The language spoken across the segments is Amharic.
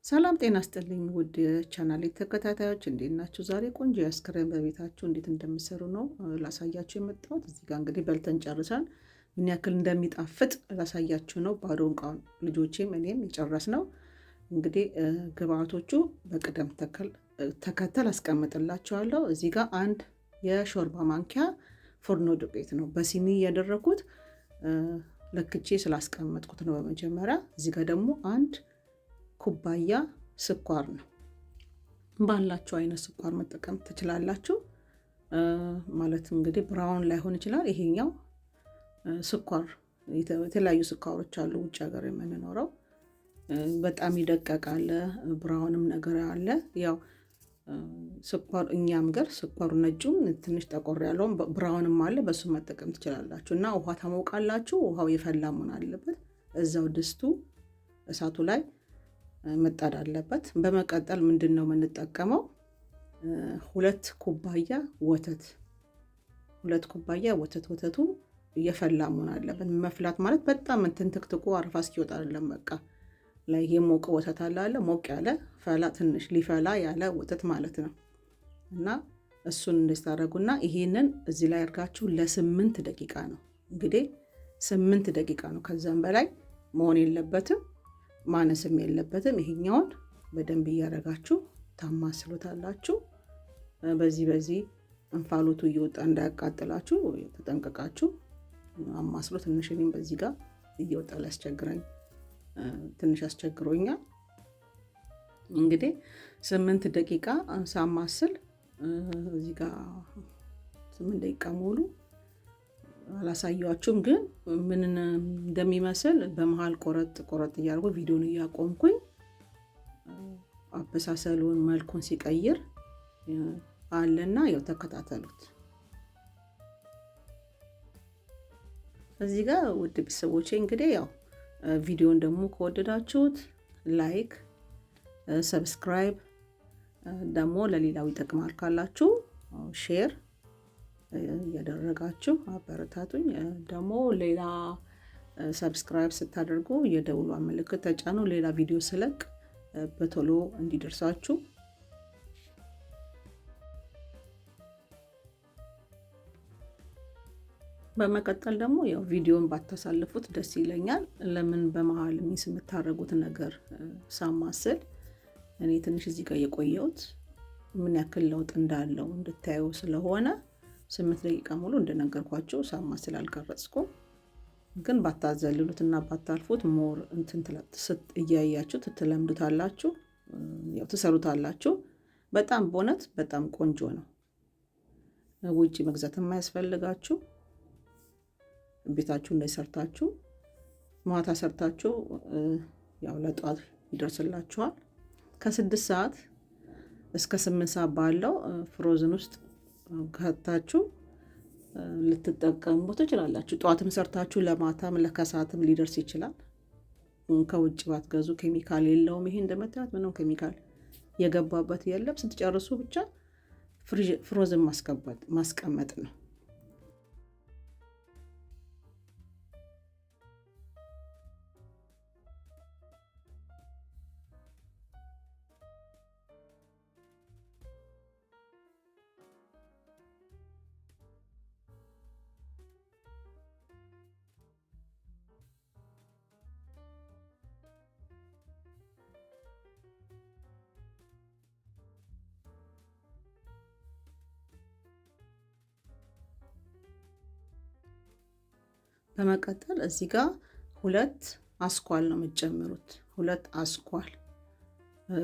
ሰላም ጤና ይስጥልኝ ውድ ቻናሌ ተከታታዮች እንዴት ናችሁ? ዛሬ ቆንጆ የአስክሬም በቤታችሁ እንዴት እንደምትሰሩ ነው ላሳያችሁ የመጣሁት። እዚህ ጋር እንግዲህ በልተን ጨርሰን ምን ያክል እንደሚጣፍጥ ላሳያችሁ ነው። ባዶ እንቃውን ልጆቼም እኔም የጨረስነው። እንግዲህ ግብአቶቹ በቅደም ተከተል አስቀምጥላችኋለሁ። እዚህ ጋር አንድ የሾርባ ማንኪያ ፉርኖ ዱቄት ነው በሲኒ ያደረኩት፣ ለክቼ ስላስቀመጥኩት ነው በመጀመሪያ። እዚህ ጋር ደግሞ አንድ ኩባያ ስኳር ነው። ባላችሁ አይነት ስኳር መጠቀም ትችላላችሁ። ማለት እንግዲህ ብራውን ላይሆን ይችላል። ይሄኛው ስኳር የተለያዩ ስኳሮች አሉ ውጭ ሀገር የምንኖረው፣ በጣም ይደቀቃል፣ ብራውንም ነገር አለ። ያው ስኳር እኛም ጋር ስኳሩ ነጩም ትንሽ ጠቆር ያለውም ብራውንም አለ፣ በሱ መጠቀም ትችላላችሁ። እና ውሃ ታሞቃላችሁ። ውሃው የፈላ መሆን አለበት። እዛው ድስቱ እሳቱ ላይ መጣድ አለበት። በመቀጠል ምንድነው የምንጠቀመው? ሁለት ኩባያ ወተት። ወተቱ የፈላ መሆን አለበት። መፍላት ማለት በጣም ትንትክትቁ አረፋ እስኪወጣ አይደለም። በቃ ላይ የሞቀ ወተት አለ ሞቅ ያለ ፈላ ትንሽ ሊፈላ ያለ ወተት ማለት ነው። እና እሱን እንደስታረጉና ይሄንን እዚህ ላይ አድርጋችሁ ለ8 ደቂቃ ነው። እንግዲህ 8 ደቂቃ ነው። ከዛም በላይ መሆን የለበትም፣ ማነስም የለበትም። ይሄኛውን በደንብ እያደረጋችሁ ታማስሉታላችሁ። በዚህ እንፋሎቱ እየወጣ እንዳያቃጥላችሁ ተጠንቀቃችሁ አማስሉ። ትንሽ እኔም በዚህ ጋር እየወጣ ሊያስቸግረኝ ትንሽ አስቸግሮኛል። እንግዲህ 8 ደቂቃ ሳማስል እዚህ ጋር 8 ደቂቃ ሙሉ አላሳያችሁም፣ ግን ምን እንደሚመስል በመሃል ቆረጥ እያደረጉ ቪዲዮን እያቆምኩኝ አበሳሰሉን መልኩን ሲቀይር አለና ያው ተከታተሉት። እዚህ ጋር ውድ ቤተሰቦቼ እንግዲህ ያው ቪዲዮን ደግሞ ከወደዳችሁት ላይክ፣ ሰብስክራይብ ደግሞ ለሌላው ይጠቅማል ካላችሁ ሼር እያደረጋችሁ አበረታቱኝ። ደግሞ ሌላ ሰብስክራይብ ስታደርጉ የደውሉ ምልክት ተጫኑ፣ ሌላ ቪዲዮ ስለቅ በቶሎ እንዲደርሳችሁ። በመቀጠል ደግሞ ያው ቪዲዮን ባታሳልፉት ደስ ይለኛል። ለምን በመሃል ሚስ የምታደርጉት ነገር ሳማስል እኔ ትንሽ እዚህ ጋር የቆየሁት ምን ያክል ለውጥ እንዳለው እንድታዩ ስለሆነ 8 ደቂቃ ሙሉ እንደነገርኳችሁ ሳማስል አልቀረጽኩም። ግን ባታዘልሉትና ባታልፉት ሞር እያያችሁ ትለምዱታላችሁ፣ ያው ትሰሩታላችሁ። በጣም በእውነት በጣም ቆንጆ ነው። ውጪ መግዛት የማያስፈልጋችሁ ቤታችሁ ላይ ሰርታችሁ ማታ ሰርታችሁ ያው ለጧት ይደርስላችኋል። ከ6 ሰዓት እስከ 8 ሰዓት ባለው ፍሮዝን ውስጥ ከታችሁ ልትጠቀሙ ትችላላችሁ። ጧትም ሰርታችሁ ለማታም ለከሰዓትም ሊደርስ ይችላል። ከውጭ ባትገዙ ኬሚካል የለውም። ይሄ እንደምታዩት ምንም ኬሚካል የገባበት የለም። ስትጨርሱ ብቻ ፍሮዝን ማስቀመጥ ነው። በመቀጠል እዚህ ጋር 2 አስኳል ነው የምትጨምሩት። 2 አስኳል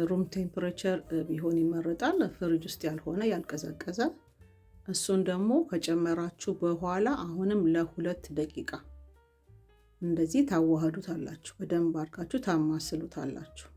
ሩም ቴምፕሬቸር ቢሆን ይመረጣል፣ ፍሪጅ ውስጥ ያልሆነ ያልቀዘቀዘ። እሱን ደግሞ ከጨመራችሁ በኋላ አሁንም ለ2 ደቂቃ እንደዚህ ታዋህዱታላችሁ። በደንብ አድርጋችሁ ታማስሉታላችሁ።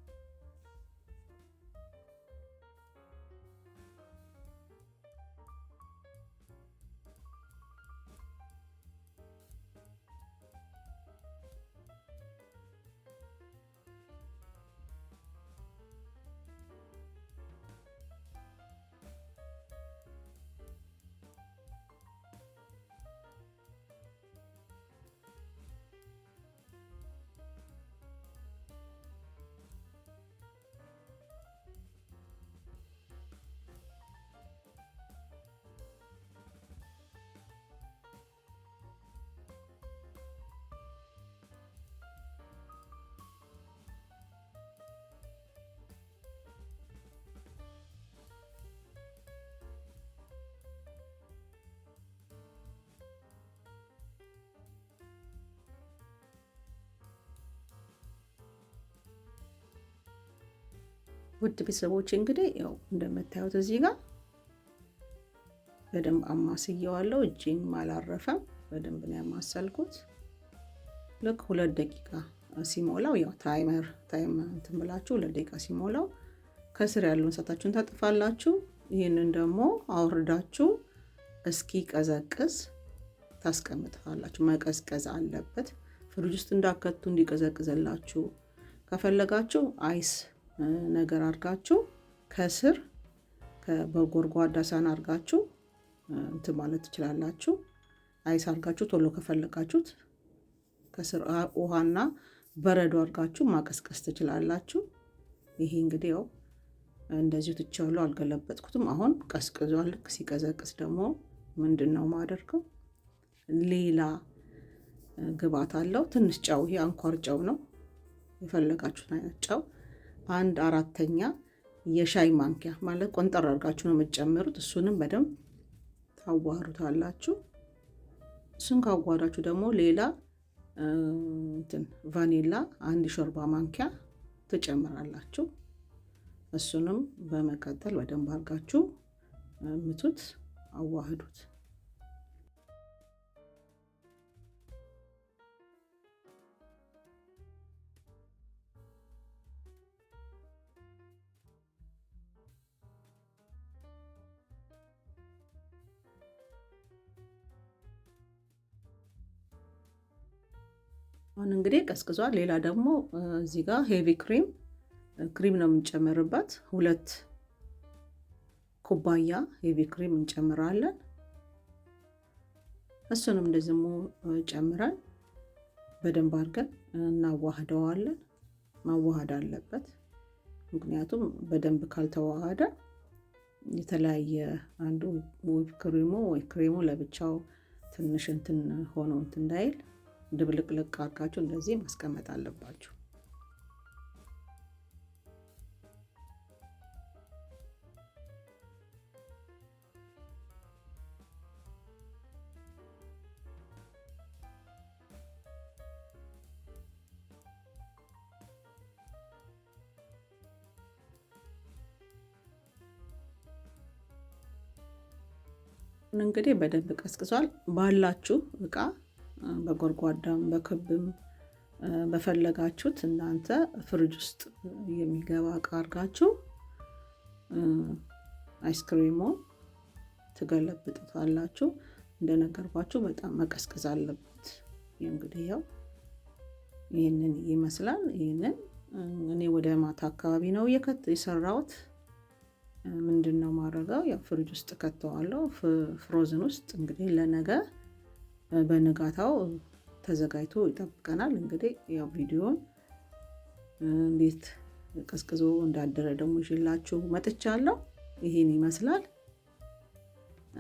ውድ ቤተሰቦች እንግዲህ ያው እንደምታዩት እዚህ ጋር በደንብ አማስየዋለሁ። እጄም አላረፈም። በደንብ ነው ያማሰልኩት። ልክ 2 ደቂቃ ሲሞላው ያው ታይም እንትን ብላችሁ 2 ደቂቃ ሲሞላው ከስር ያለውን እሳታችሁን ታጥፋላችሁ። ይህንን ደግሞ አውርዳችሁ እስኪ ቀዘቅዝ ታስቀምጣላችሁ። መቀዝቀዝ አለበት። ፍሪጅ ውስጥ እንዳከቱ እንዲቀዘቅዘላችሁ ከፈለጋችሁ አይስ ነገር አድርጋችሁ ከስር በጎድጓዳ ሳህን አድርጋችሁ እንትን ማለት ትችላላችሁ። አይስ አድርጋችሁ ቶሎ ከፈለጋችሁት ከስር ውሃና በረዶ አድርጋችሁ ማቀዝቀዝ ትችላላችሁ። ይሄ እንግዲህ ያው እንደዚሁ ትቻለሁ፣ አልገለበጥኩትም። አሁን ቀዝቅዟል። ሲቀዘቅዝ ደግሞ ምንድነው ማደርገው? ሌላ ግብአት አለው። ትንሽ ጨው፣ ይሄ አንኳር ጨው ነው። የፈለጋችሁት አይነት ጨው 1/4 የሻይ ማንኪያ ማለት ቆንጠር አድርጋችሁ ነው የምትጨምሩት። እሱንም በደንብ ታዋህዱታላችሁ። እሱን ካዋሃዳችሁ ደግሞ ሌላ ቫኒላ 1 ሾርባ ማንኪያ ትጨምራላችሁ። እሱንም በመቀጠል በደንብ አድርጋችሁ ምቱት፣ አዋህዱት። አሁን እንግዲህ ቀዝቅዟል። ሌላ ደግሞ እዚህ ጋር ሄቪ ክሪም ነው የምንጨምርበት። 2 ኩባያ ሄቪ ክሪም እንጨምራለን። እሱንም እንደዚህ ጨምረን በደንብ አድርገን እናዋህደዋለን። ማዋሃድ አለበት፣ ምክንያቱም በደንብ ካልተዋሃደ የተለያየ አንዱ ክሬሙ ለብቻው ትንሽ እንትን ሆኖ እንትን እንዳይል ድብልቅልቅ አድርጋችሁ እንደዚህ ማስቀመጥ አለባችሁ። እንግዲህ በደንብ ቀዝቅዟል። ባላችሁ እቃ በጎድጓዳም በክብም በፈለጋችሁት እናንተ ፍሪጅ ውስጥ የሚገባ እቃ አድርጋችሁ አይስክሪሙን ትገለብጡታላችሁ። እንደነገርኳችሁ በጣም መቀዝቀዝ አለበት። እንግዲህ ያው ይህንን ይመስላል። ይህንን እኔ ወደ ማታ አካባቢ ነው የሰራሁት። ምንድነው ማድረገው? ያው ፍሪጅ ውስጥ ከተዋለሁ፣ ፍሮዝን ውስጥ። እንግዲህ ለነገ በንጋታው ተዘጋጅቶ ይጠብቀናል። እንግዲህ ያው ቪዲዮን እንዴት ቀዝቅዞ እንዳደረ ደግሞ ይዤላችሁ መጥቻለሁ። ይሄን ይመስላል።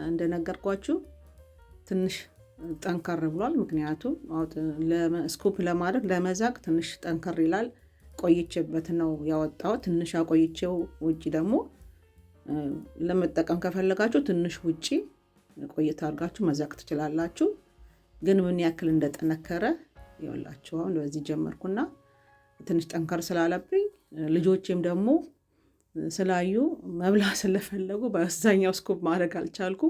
እንደነገርኳችሁ ትንሽ ጠንከር ብሏል። ምክንያቱም ስኩፕ ለማድረግ ለመዛቅ ትንሽ ጠንከር ይላል። ቆይቼበት ነው ያወጣሁት። ትንሽ አቆይቼው ውጪ ደግሞ ለመጠቀም ከፈለጋችሁ ትንሽ ውጪ ቆይታ አድርጋችሁ መዛቅ ትችላላችሁ። ግን ምን ያክል እንደጠነከረ ይኸውላችሁ። አሁን በዚህ ጀመርኩና ትንሽ ጠንከር ስላለብኝ ልጆቼም ደግሞ ስላዩ መብላት ስለፈለጉ በዛኛው ስኩፕ ማድረግ አልቻልኩ።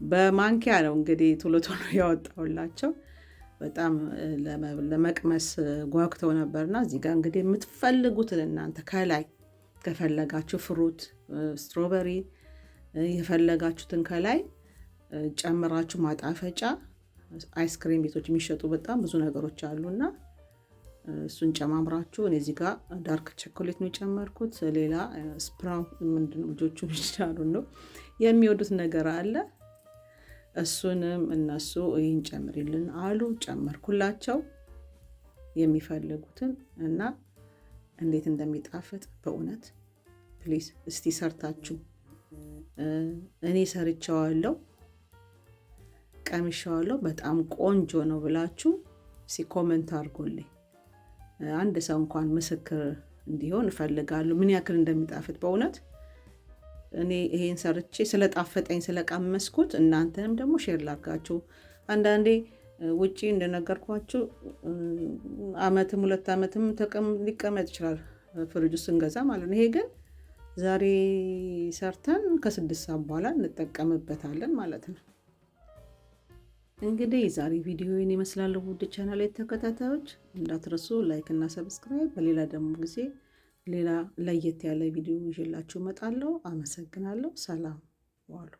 በማንኪያ ነው እንግዲህ ቶሎ ቶሎ ያወጣሁላቸው። በጣም ለመቅመስ ጓጉተው ነበርና እዚህ ጋር እንግዲህ የምትፈልጉትን እናንተ ከላይ ከፈለጋችሁ ፍሩት፣ ስትሮበሪ የፈለጋችሁትን ከላይ ጨምራችሁ ማጣፈጫ አይስክሪም ቤቶች የሚሸጡ በጣም ብዙ ነገሮች አሉና እሱን ጨማምራችሁ። እኔ እዚህ ጋር ዳርክ ቸኮሌት ነው የጨመርኩት። ሌላ ስፕራውት ምንድነው ልጆቹ ይችላሉ ነው የሚወዱት ነገር አለ። እሱንም እነሱ ይህን ጨምሪልን አሉ። ጨመርኩላቸው የሚፈልጉትን እና እንዴት እንደሚጣፍጥ በእውነት ፕሊዝ እስቲ ሰርታችሁ እኔ ሰርቻዋለሁ፣ ቀምሻዋለሁ፣ በጣም ቆንጆ ነው ብላችሁ ኮሜንት አድርጉልኝ። አንድ ሰው እንኳን ምስክር እንዲሆን እፈልጋለሁ ምን ያክል እንደሚጣፍጥ በእውነት። እኔ ይሄን ሰርቼ ስለጣፈጠኝ ስለቀመስኩት እናንተንም ደግሞ ሼር ላድርጋችሁ። አንዳንዴ ውጪ እንደነገርኳችሁ አመትም 2 አመትም ሊቀመጥ ይችላል ፍሪጅ ውስጥ ስንገዛ ማለት ነው። ይሄ ግን ዛሬ ሰርተን ከ6 ሰዓት በኋላ እንጠቀምበታለን ማለት ነው። እንግዲህ የዛሬ ቪዲዮ ይህን ይመስላል። ውድ ቻናል ተከታታዮች እንዳትረሱ ላይክ እና ሰብስክራይብ። በሌላ ደግሞ ጊዜ ሌላ ለየት ያለ ቪዲዮ ይዤላችሁ እመጣለሁ። አመሰግናለሁ። ሰላም ዋሉ።